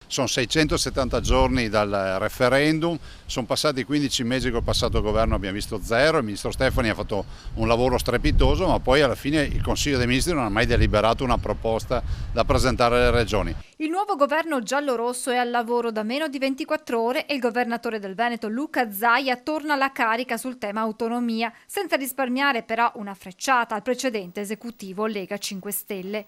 sono 670 giorni dal referendum, sono passati 15 mesi col passato governo, abbiamo visto zero, il ministro Stefani ha fatto un lavoro strepitoso, ma poi alla fine il Consiglio dei Ministri non ha mai deliberato una proposta da presentare alle regioni. Il nuovo governo giallorosso è al lavoro da meno di 24 ore e il governatore del Veneto Luca Zaia torna alla carica sul tema autonomia, senza risparmiare però una frecciata al precedente esecutivo Lega 5 Stelle.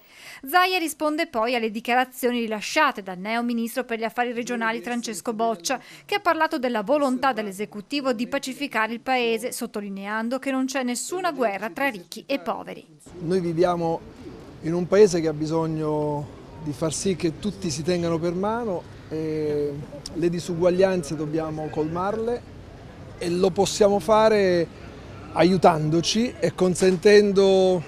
Zaia risponde poi alle dichiarazioni rilasciate dal neo ministro per gli affari regionali Francesco Boccia, che ha parlato della volontà dell'esecutivo di pacificare il paese, sottolineando che non c'è nessuna guerra tra ricchi e poveri. Noi viviamo in un paese che ha bisogno di far sì che tutti si tengano per mano, e le disuguaglianze dobbiamo colmarle e lo possiamo fare aiutandoci e consentendo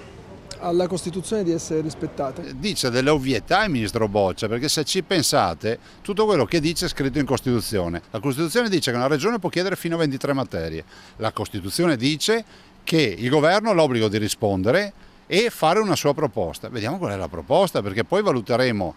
alla Costituzione di essere rispettata. Dice delle ovvietà il ministro Boccia, perché se ci pensate tutto quello che dice è scritto in Costituzione. La Costituzione dice che una regione può chiedere fino a 23 materie, la Costituzione dice che il governo ha l'obbligo di rispondere e fare una sua proposta. Vediamo qual è la proposta, perché poi valuteremo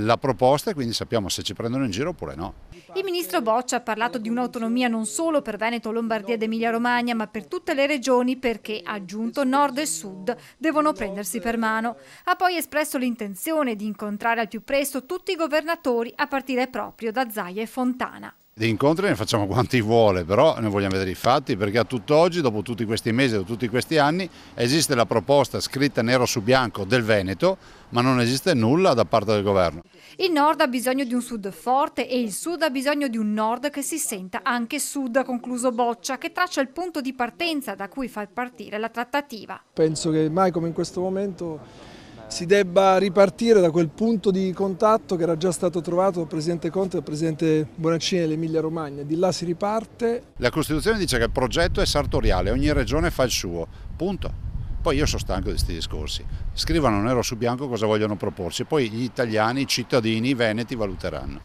la proposta e quindi sappiamo se ci prendono in giro oppure no. Il ministro Boccia ha parlato di un'autonomia non solo per Veneto, Lombardia ed Emilia-Romagna, ma per tutte le regioni perché, ha aggiunto, nord e sud devono prendersi per mano. Ha poi espresso l'intenzione di incontrare al più presto tutti i governatori, a partire proprio da Zaia e Fontana. Di incontri ne facciamo quanti vuole, però noi vogliamo vedere i fatti, perché a tutt'oggi, dopo tutti questi mesi e tutti questi anni, esiste la proposta scritta nero su bianco del Veneto, ma non esiste nulla da parte del governo. Il nord ha bisogno di un sud forte e il sud ha bisogno di un nord che si senta anche sud, ha concluso Boccia, che traccia il punto di partenza da cui far partire la trattativa. Penso che mai come in questo momento si debba ripartire da quel punto di contatto che era già stato trovato dal Presidente Conte e dal Presidente Bonaccini dell'Emilia Romagna. Di là si riparte. La Costituzione dice che il progetto è sartoriale, ogni regione fa il suo, punto. Poi io sono stanco di questi discorsi, scrivano nero su bianco cosa vogliono proporsi, poi gli italiani, i cittadini, i veneti valuteranno.